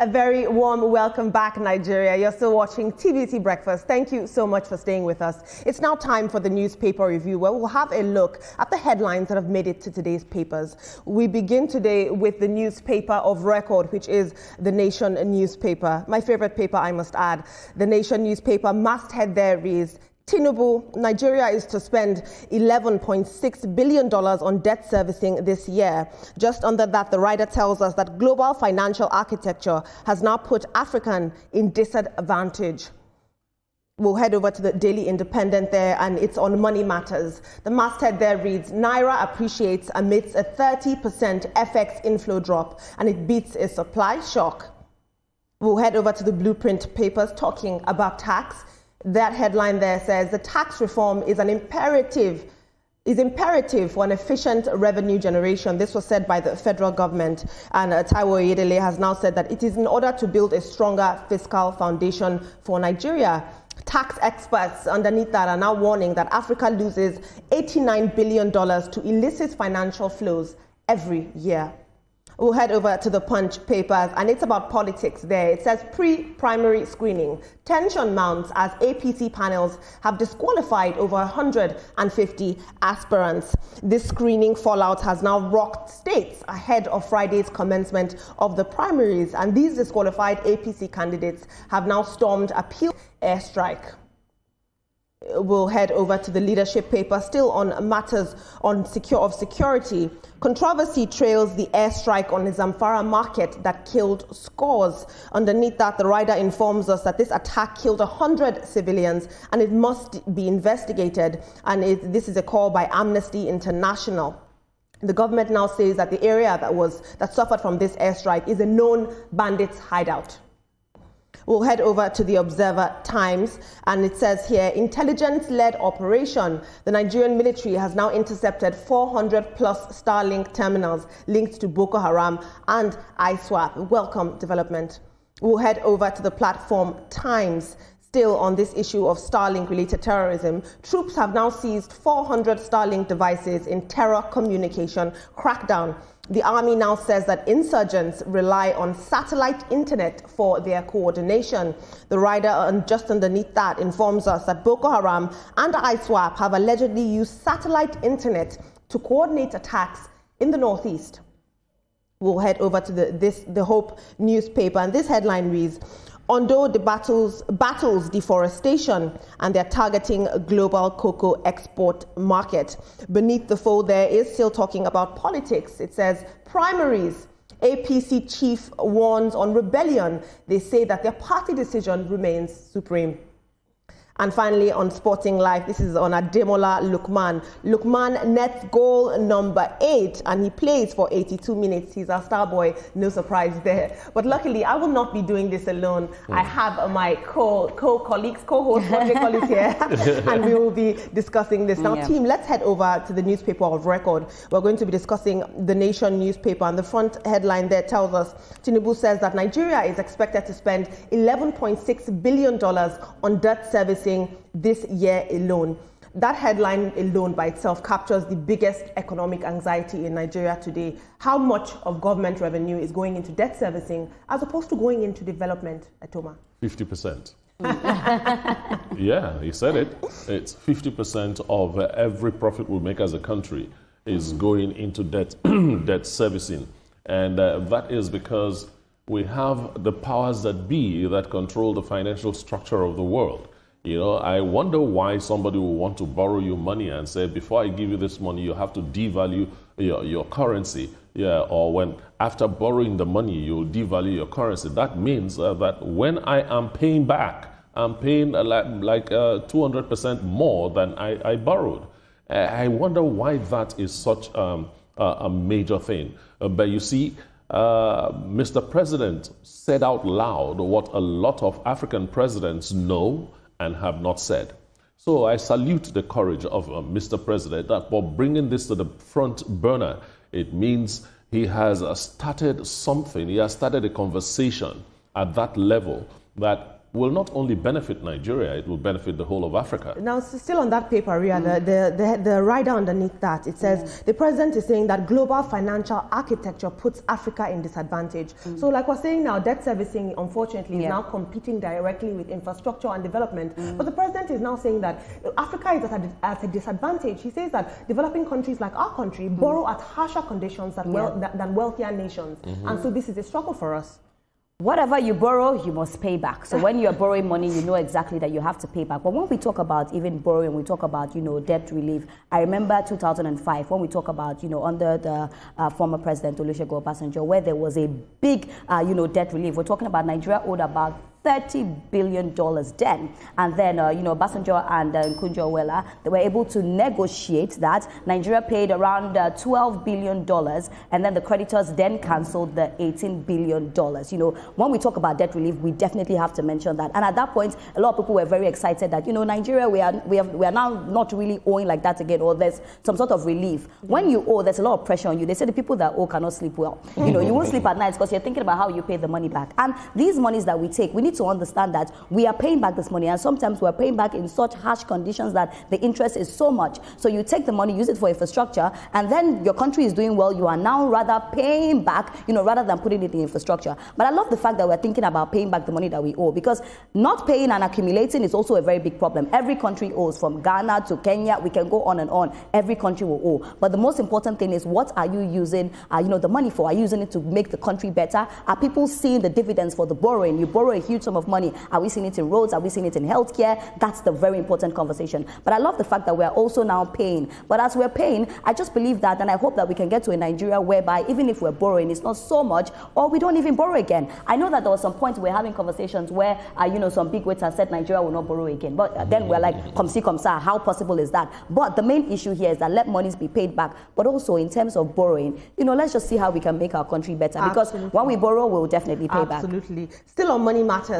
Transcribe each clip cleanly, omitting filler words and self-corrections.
A very warm welcome back, Nigeria. You're still watching TVC Breakfast. Thank you so much for staying with us. It's now time for the newspaper review, where we'll have a look at the headlines that have made it to today's papers. We begin today with the newspaper of record, which is The Nation newspaper. My favorite paper, I must add. The Nation newspaper masthead there reads, Tinubu, Nigeria is to spend $11.6 billion on debt servicing this year. Just under that, the writer tells us that global financial architecture has now put African in disadvantage. We'll head over to the Daily Independent there, and it's on money matters. The masthead there reads, Naira appreciates amidst a 30% FX inflow drop, and it beats a supply shock. We'll head over to the Blueprint papers talking about tax. That headline there says the tax reform is imperative for an efficient revenue generation. This was said by the federal government, and Taiwo Oyedele has now said that it is in order to build a stronger fiscal foundation for Nigeria. Tax experts underneath that are now warning that Africa loses $89 billion to illicit financial flows every year. We'll head over to the Punch papers, and it's about politics there. It says pre-primary screening. Tension mounts as APC panels have disqualified over 150 aspirants. This screening fallout has now rocked states ahead of Friday's commencement of the primaries, and these disqualified APC candidates have now stormed appeal airstrike. We'll head over to the leadership paper, still on matters of security. Controversy trails the airstrike on the Zamfara market that killed scores. Underneath that, the writer informs us that this attack killed 100 civilians and it must be investigated. And this is a call by Amnesty International. The government now says that the area that suffered from this airstrike is a known bandits' hideout. We'll head over to the Observer Times, and it says here, intelligence-led operation. The Nigerian military has now intercepted 400-plus Starlink terminals linked to Boko Haram and ISWAP. Welcome development. We'll head over to the Platform Times. Still on this issue of Starlink-related terrorism, troops have now seized 400 Starlink devices in terror communication crackdown. The army now says that insurgents rely on satellite internet for their coordination. The rider just underneath that informs us that Boko Haram and ISWAP have allegedly used satellite internet to coordinate attacks in the northeast. We'll head over to the Hope newspaper, and this headline reads, Ondo battles deforestation, and they're targeting a global cocoa export market. Beneath the fold there is still talking about politics. It says primaries. APC chief warns on rebellion. They say that their party decision remains supreme. And finally, on Sporting Life, this is on Ademola Lookman. Lookman nets goal number 8, and he plays for 82 minutes. He's our star boy, no surprise there. But luckily, I will not be doing this alone. I have my co-host, colleagues here, and we will be discussing this. Now, team, let's head over to the newspaper of record. We're going to be discussing The Nation newspaper, and the front headline there tells us, Tinubu says that Nigeria is expected to spend $11.6 billion on debt servicing this year alone. That headline alone by itself captures the biggest economic anxiety in Nigeria today. How much of government revenue is going into debt servicing as opposed to going into development, Atoma? 50%. Yeah, he said it. It's 50% of every profit we make as a country is going into debt servicing. And that is because we have the powers that be that control the financial structure of the world. You know, I wonder why somebody will want to borrow you money and say, before I give you this money, you have to devalue your currency. Yeah, or when after borrowing the money, you'll devalue your currency. That means that when I am paying back, I'm paying like 200% more than I borrowed. I wonder why that is such a major thing. But you see, Mr. President said out loud what a lot of African presidents know and have not said. So I salute the courage of Mr. President for bringing this to the front burner. It means he has started something. He has started a conversation at that level that will not only benefit Nigeria, it will benefit the whole of Africa. Now, still on that paper, Ria, the rider underneath that, it says, the president is saying that global financial architecture puts Africa in disadvantage. So like we're saying now, debt servicing, unfortunately, is now competing directly with infrastructure and development. But the president is now saying that Africa is at a disadvantage. He says that developing countries like our country borrow at harsher conditions than wealthier nations. And so this is a struggle for us. Whatever you borrow, you must pay back. So when you're borrowing money, you know exactly that you have to pay back. But when we talk about even borrowing, we talk about, debt relief. I remember 2005, when we talk about, under the former President Olusegun Obasanjo, where there was a big, debt relief. We're talking about Nigeria owed about $30 billion then. And then, Obasanjo and Nkunjo-Iweala, they were able to negotiate that. Nigeria paid around $12 billion, and then the creditors then cancelled the $18 billion. When we talk about debt relief, we definitely have to mention that. And at that point, a lot of people were very excited that, Nigeria, we are now not really owing like that again, or there's some sort of relief. When you owe, there's a lot of pressure on you. They say the people that owe cannot sleep well. You won't sleep at night because you're thinking about how you pay the money back. And these monies that we take, we need to understand that we are paying back this money, and sometimes we're paying back in such harsh conditions that the interest is so much. So you take the money, use it for infrastructure, and then your country is doing well. You are now rather paying back, rather than putting it in infrastructure. But I love the fact that we're thinking about paying back the money that we owe, because not paying and accumulating is also a very big problem. Every country owes, from Ghana to Kenya. We can go on and on. Every country will owe. But the most important thing is, what are you using, the money for? Are you using it to make the country better? Are people seeing the dividends for the borrowing? You borrow a huge sum of money. Are we seeing it in roads? Are we seeing it in healthcare? That's the very important conversation. But I love the fact that we're also now paying. But as we're paying, I just believe that, and I hope that we can get to a Nigeria whereby even if we're borrowing, it's not so much, or we don't even borrow again. I know that there was some point we're having conversations where, some big weights have said Nigeria will not borrow again. But then we're like, come see, come sir, how possible is that? But the main issue here is that let monies be paid back. But also in terms of borrowing, let's just see how we can make our country better. Because when we borrow, we'll definitely pay back. Absolutely. Still on money matters,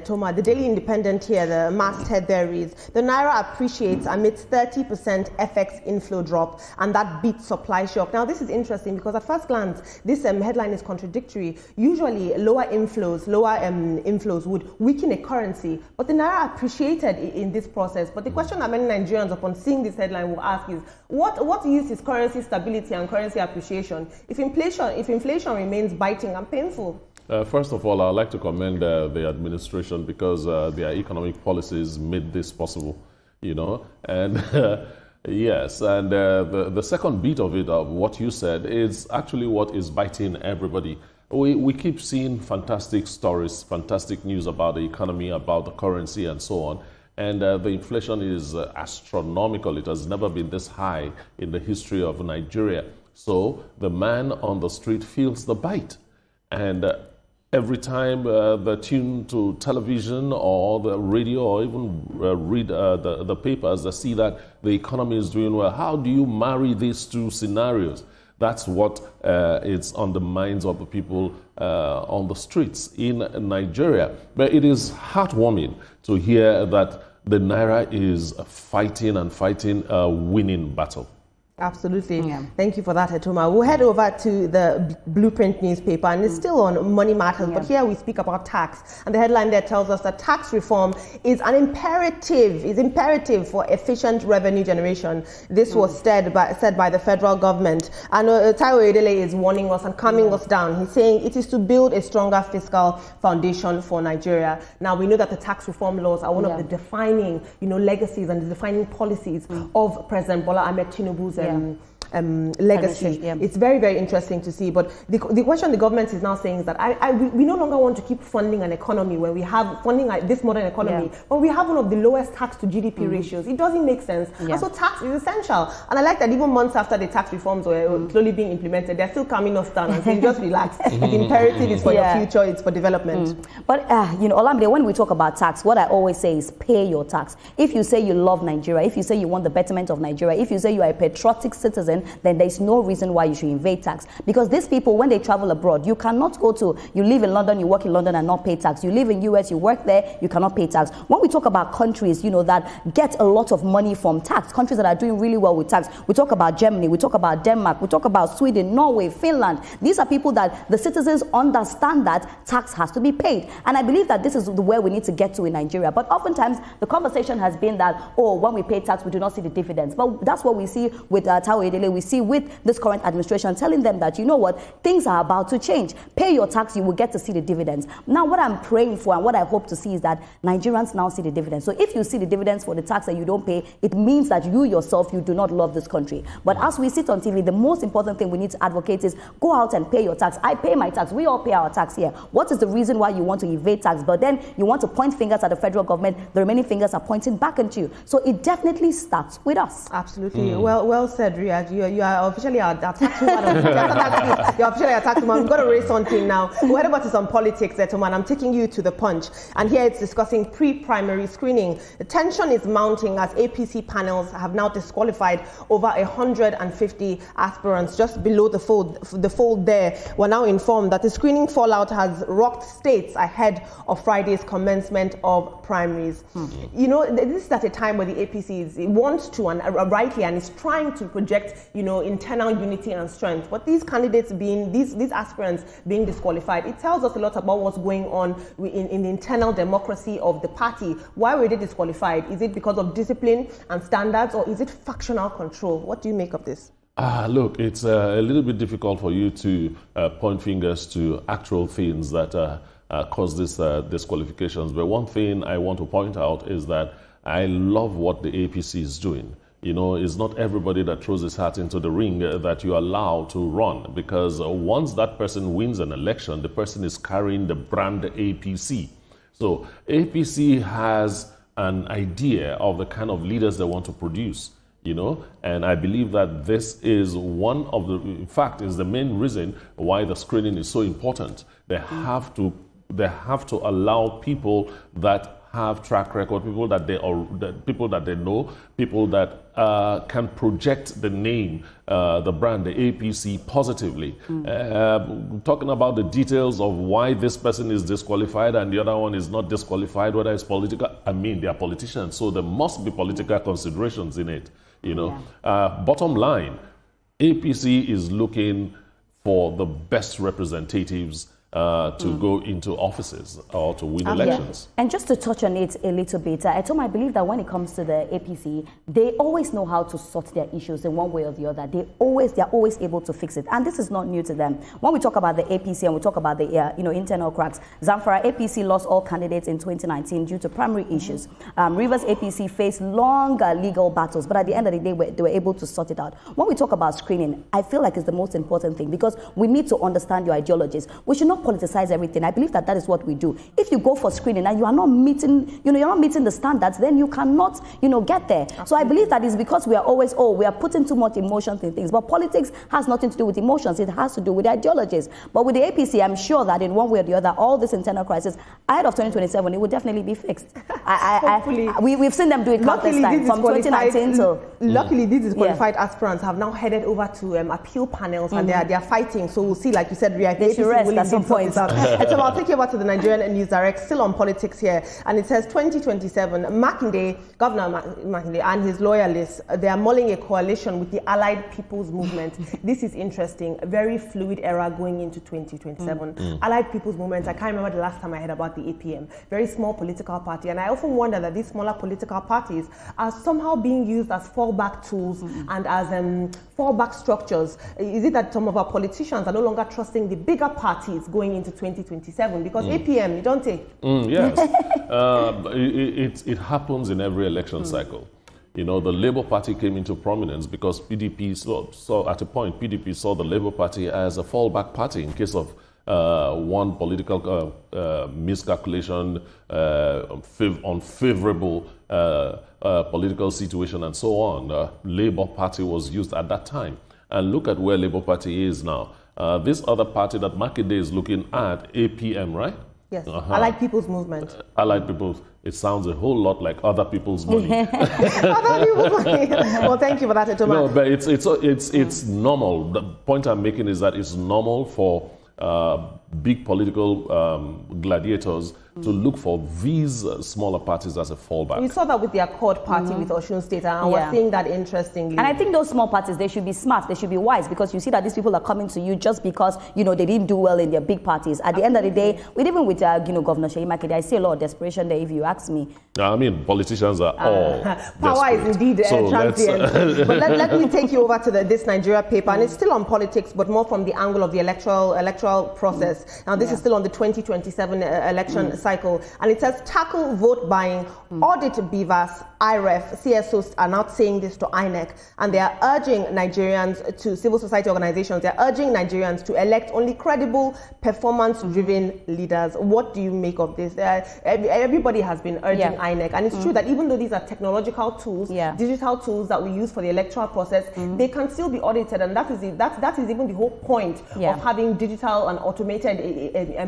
Toma, the Daily Independent here, the masthead there reads, the Naira appreciates amidst 30% FX inflow drop, and that beats supply shock. Now, this is interesting because at first glance, this headline is contradictory. Usually, lower inflows would weaken a currency, but the Naira appreciated in this process. But the question that many Nigerians, upon seeing this headline, will ask is, what use is currency stability and currency appreciation if inflation remains biting and painful? First of all, I'd like to commend the administration because their economic policies made this possible, and yes, and the second bit of it, of what you said, is actually what is biting everybody. We keep seeing fantastic stories, fantastic news about the economy, about the currency, and so on. And the inflation is astronomical. It has never been this high in the history of Nigeria. So the man on the street feels the bite. And every time they tune to television or the radio or even read the papers, they see that the economy is doing well. How do you marry these two scenarios? That's what is on the minds of the people on the streets in Nigeria. But it is heartwarming to hear that the Naira is fighting a winning battle. Absolutely. Yeah. Thank you for that, Etoma. We'll head over to the Blueprint newspaper, and it's still on money matters, but here we speak about tax. And the headline there tells us that tax reform is an imperative for efficient revenue generation. This was said by the federal government. And Taiwo Edele is warning us and calming us down. He's saying it is to build a stronger fiscal foundation for Nigeria. Now, we know that the tax reform laws are one of the defining, legacies and the defining policies of President Bola Ahmed Tinubu's legacy. It's very, very interesting to see. But the question the government is now saying is that we no longer want to keep funding an economy where we have funding this modern economy, but we have one of the lowest tax to GDP ratios. It doesn't make sense. And so tax is essential. And I like that even months after the tax reforms were slowly being implemented, they're still calming us down and saying, just relax. The imperative is for your future, it's for development. But, Olamide, when we talk about tax, what I always say is pay your tax. If you say you love Nigeria, if you say you want the betterment of Nigeria, if you say you are a patriotic citizen, Nigerian, then there's no reason why you should evade tax. Because these people, when they travel abroad, you cannot you live in London, you work in London and not pay tax. You live in US, you work there, you cannot pay tax. When we talk about countries, that get a lot of money from tax, countries that are doing really well with tax, we talk about Germany, we talk about Denmark, we talk about Sweden, Norway, Finland. These are people that the citizens understand that tax has to be paid. And I believe that this is where we need to get to in Nigeria. But oftentimes, the conversation has been that, when we pay tax, we do not see the dividends. But that's what we see with Tawo Edele. We see with this current administration telling them that, things are about to change. Pay your tax, you will get to see the dividends. Now, what I'm praying for and what I hope to see is that Nigerians now see the dividends. So if you see the dividends for the tax that you don't pay, it means that you yourself, you do not love this country. But as we sit on TV, the most important thing we need to advocate is go out and pay your tax. I pay my tax. We all pay our tax here. What is the reason why you want to evade tax? But then you want to point fingers at the federal government. The remaining fingers are pointing back at you. So it definitely starts with us. Absolutely. Well said, Riyadh. You are officially our tax woman. You're officially our tax woman. We've got to raise something now. Whatever it is on politics, Etoman, I'm taking you to the Punch. And here it's discussing pre-primary screening. The tension is mounting as APC panels have now disqualified over 150 aspirants just below the fold there. We're now informed that the screening fallout has rocked states ahead of Friday's commencement of primaries. This is at a time where the APC wants to, and rightly, and is trying to project, internal unity and strength. But these candidates these aspirants being disqualified, it tells us a lot about what's going on in the internal democracy of the party. Why were they disqualified? Is it because of discipline and standards, or is it factional control? What do you make of this? Look, it's a little bit difficult for you to point fingers to actual things that cause these disqualifications. But one thing I want to point out is that I love what the APC is doing. It's not everybody that throws his hat into the ring that you allow to run, because once that person wins an election, the person is carrying the brand APC. So APC has an idea of the kind of leaders they want to produce. And I believe that this is one of in fact, is the main reason why the screening is so important. They have to allow people that have track record, people that they know, people that can project the name, the brand, the APC positively. Talking about the details of why this person is disqualified and the other one is not disqualified, whether it's political, they are politicians, so there must be political considerations in it. Bottom line, APC is looking for the best representatives to go into offices or to win elections. And just to touch on it a little bit, I believe that when it comes to the APC, they always know how to sort their issues in one way or the other. They're always able to fix it, and this is not new to them. When we talk about the APC and we talk about the internal cracks, Zamfara APC lost all candidates in 2019 due to primary issues. Rivers APC faced long legal battles, but at the end of the day, they were able to sort it out. When we talk about screening, I feel like it's the most important thing, because we need to understand your ideologies. We should not politicize everything. I believe that is what we do. If you go for screening and you are not meeting, you're not meeting the standards, then you cannot, get there. Absolutely. So I believe that is because we are always, we are putting too much emotions in things. But politics has nothing to do with emotions. It has to do with ideologies. But with the APC, I'm sure that in one way or the other, all this internal crisis, ahead of 2027, it will definitely be fixed. We've seen them do it countless times from 2019 to... Luckily, these disqualified aspirants have now headed over to appeal panels, and they are fighting. So we'll see, like you said, they should rest at some point. And so I'll take you over to the Nigerian News Direct, still on politics here, and it says 2027, Governor Makinde and his loyalists, they are mulling a coalition with the Allied People's Movement. This is interesting, a very fluid era going into 2027. Allied People's Movement, I can't remember the last time I heard about the APM, very small political party, and I often wonder that these smaller political parties are somehow being used as fallback tools and as fallback structures. Is it that some of our politicians are no longer trusting the bigger parties going into 2027, because APM, you don't take. Yes, it happens in every election cycle. The Labour Party came into prominence because PDP saw at a point, PDP saw the Labour Party as a fallback party in case of one political miscalculation, unfavorable political situation, and so on. Labour Party was used at that time. And look at where Labour Party is now. This other party that Makinde is looking at, APM, right? Yes, Allied People's Movement. Allied People's. It sounds a whole lot like other people's money. Other people's money. Well, thank you for that, Etoma. No, but it's normal. The point I'm making is that it's normal for big political gladiators to look for these smaller parties as a fallback. We saw that with the Accord Party with Osun State, and we're seeing that interestingly. And I think those small parties, they should be smart, they should be wise, because you see that these people are coming to you just because, you know, they didn't do well in their big parties. At the end of the day, even with, you know, Governor Seyi Makinde, I see a lot of desperation there, if you ask me. I mean, politicians are all power desperate. is indeed transient. But let me take you over to this Nigeria paper, and it's still on politics, but more from the angle of the electoral process. Now, this is still on the 2027 election cycle, and it says tackle vote buying, audit BVAS, IREF, CSOs are now saying this to INEC, and they are urging Nigerians to civil society organizations, they're urging Nigerians to elect only credible, performance-driven leaders. What do you make of this? Everybody has been urging INEC, and it's true that even though these are technological tools, digital tools that we use for the electoral process, they can still be audited, and that is even the whole point of having digital and automated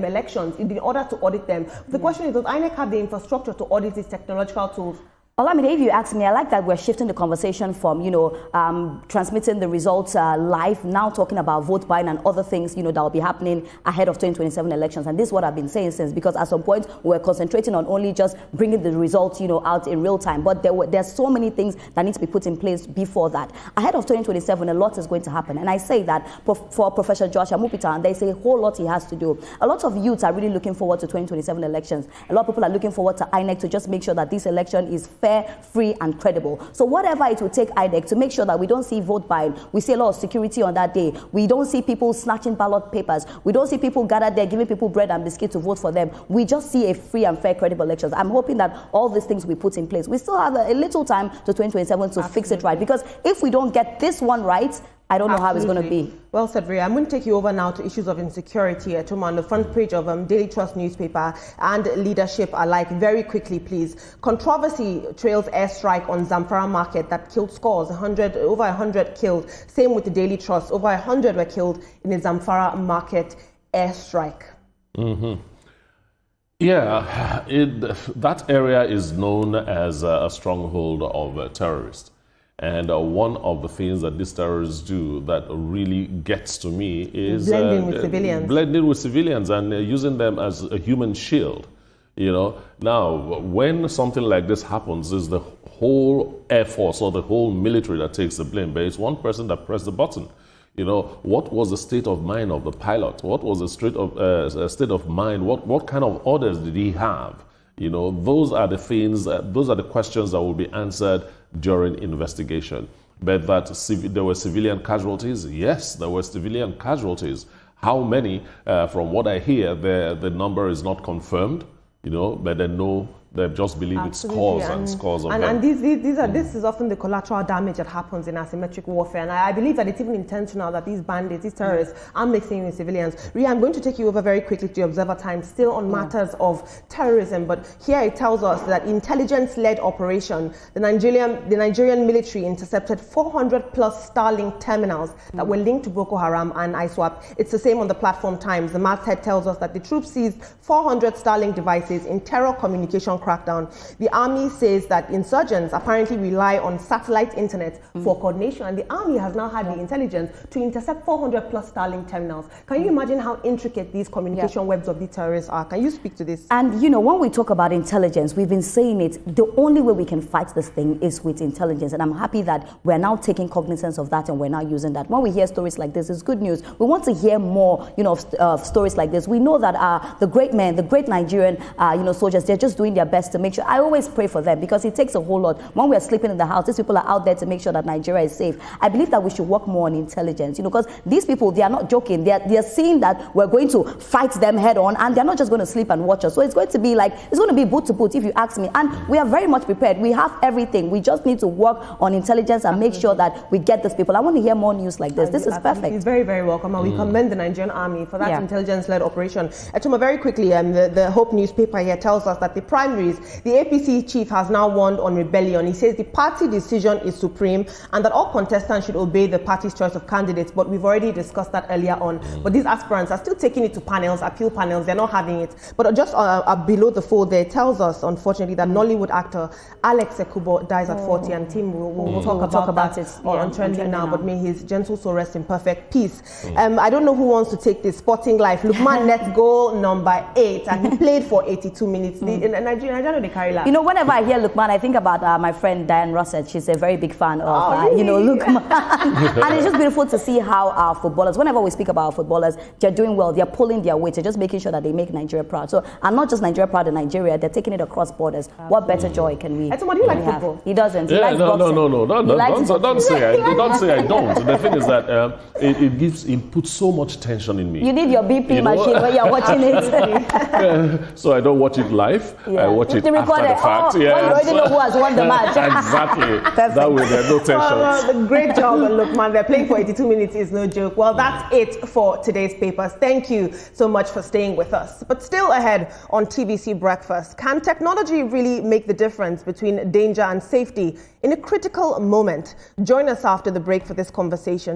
elections in order to audit them. The question is, does INEC have the infrastructure to audit these technological tools? Olamide, if you ask me, I like that we're shifting the conversation from, you know, transmitting the results live, now talking about vote buying and other things, you know, that will be happening ahead of 2027 elections. And this is what I've been saying since, because at some point we're concentrating on only just bringing the results, you know, out in real time. But there's so many things that need to be put in place before that. Ahead of 2027, a lot is going to happen. And I say that for Professor Josh Amupita, and they say a whole lot he has to do. A lot of youths are really looking forward to 2027 elections. A lot of people are looking forward to INEC to just make sure that this election is fair, free, and credible. So whatever it will take INEC to make sure that we don't see vote buying, we see a lot of security on that day, we don't see people snatching ballot papers, we don't see people gathered there giving people bread and biscuit to vote for them. We just see a free and fair, credible elections. I'm hoping that all these things we put in place. We still have a little time to 2027 to fix it right, because if we don't get this one right, I don't know how it's going to be. Well said, Ria. I'm going to take you over now to issues of insecurity, Etoma, on the front page of Daily Trust newspaper and leadership alike. Very quickly, please. Controversy trails airstrike on Zamfara market that killed scores, over 100 killed. Same with the Daily Trust. Over 100 were killed in the Zamfara market airstrike. Yeah, that area is known as a stronghold of terrorists. And one of the things that these terrorists do that really gets to me is blending with civilians. Blending with civilians and using them as a human shield. You know, now when something like this happens, is the whole Air Force or the whole military that takes the blame, but it's one person that pressed the button. You know, what was the state of mind of the pilot? What was the state of mind? What kind of orders did he have? You know, those are the things, those are the questions that will be answered during investigation. But that there were civilian casualties? Yes, there were civilian casualties. How many? From what I hear, the number is not confirmed, you know, but they know. They just believe it's scores and scores of them. And this is often the collateral damage that happens in asymmetric warfare. And I believe that it's even intentional that these bandits, these terrorists, are mixing with civilians. Ria, I'm going to take you over very quickly to Observer Times, still on matters of terrorism. But here it tells us that intelligence-led operation, the Nigerian military intercepted 400 plus Starlink terminals that were linked to Boko Haram and ISWAP. It's the same on the Platform Times. The masthead tells us that the troops seized 400 Starlink devices in terror communication crackdown. The army says that insurgents apparently rely on satellite internet for coordination, and the army has now had the intelligence to intercept 400 plus Starlink terminals. Can you imagine how intricate these communication webs of the terrorists are? Can you speak to this? And you know, when we talk about intelligence, we've been saying it, the only way we can fight this thing is with intelligence, and I'm happy that we're now taking cognizance of that and we're now using that. When we hear stories like this, it's good news. We want to hear more, you know, of stories like this. We know that the great men, the great Nigerian, you know, soldiers, they're just doing their best to make sure. I always pray for them because it takes a whole lot. When we are sleeping in the house, these people are out there to make sure that Nigeria is safe. I believe that we should work more on intelligence, you know, because these people, they are not joking. They are seeing that we're going to fight them head on, and they're not just going to sleep and watch us. So it's going to be like, it's going to be boot to boot, if you ask me. And we are very much prepared. We have everything. We just need to work on intelligence and make sure that we get these people. I want to hear more news like this. This is perfect. It's very, very welcome. And we commend the Nigerian army for that intelligence-led operation. Etoma, very quickly, the Hope newspaper here tells us that the Prime primaries, the APC chief has now warned on rebellion. He says the party decision is supreme and that all contestants should obey the party's choice of candidates. But we've already discussed that earlier on. But these aspirants are still taking it to panels, appeal panels. They're not having it. But just below the fold there, it tells us, unfortunately, that Nollywood actor Alex Ekubo dies at 40. And Tim will talk about it on trending now. But may his gentle soul rest in perfect peace. I don't know who wants to take this. Sporting Life. Lukman net goal number 8. And he played for 82 minutes. In Nigeria, I don't know they carry that. You know, whenever I hear Lukman, I think about my friend Diane Rossett. She's a very big fan of, Lukman. And it's just beautiful to see how our footballers, whenever we speak about our footballers, they're doing well. They're pulling their weight. They're just making sure that they make Nigeria proud. So, and not just Nigeria proud in Nigeria, they're taking it across borders. What better joy can we? Somebody you like football? He doesn't. Yeah, he likes no. Don't say I don't. The thing is that it puts so much tension in me. You need your BP machine when you're watching it. So I don't watch it live. I watch it after the fact. You already know who has won the match. Exactly. That way there's no tension. Well, great job, Lukman. They're playing for 82 minutes is no joke. Well, that's it for today's papers. Thank you so much for staying with us. But still ahead on TVC Breakfast, can technology really make the difference between danger and safety in a critical moment? Join us after the break for this conversation.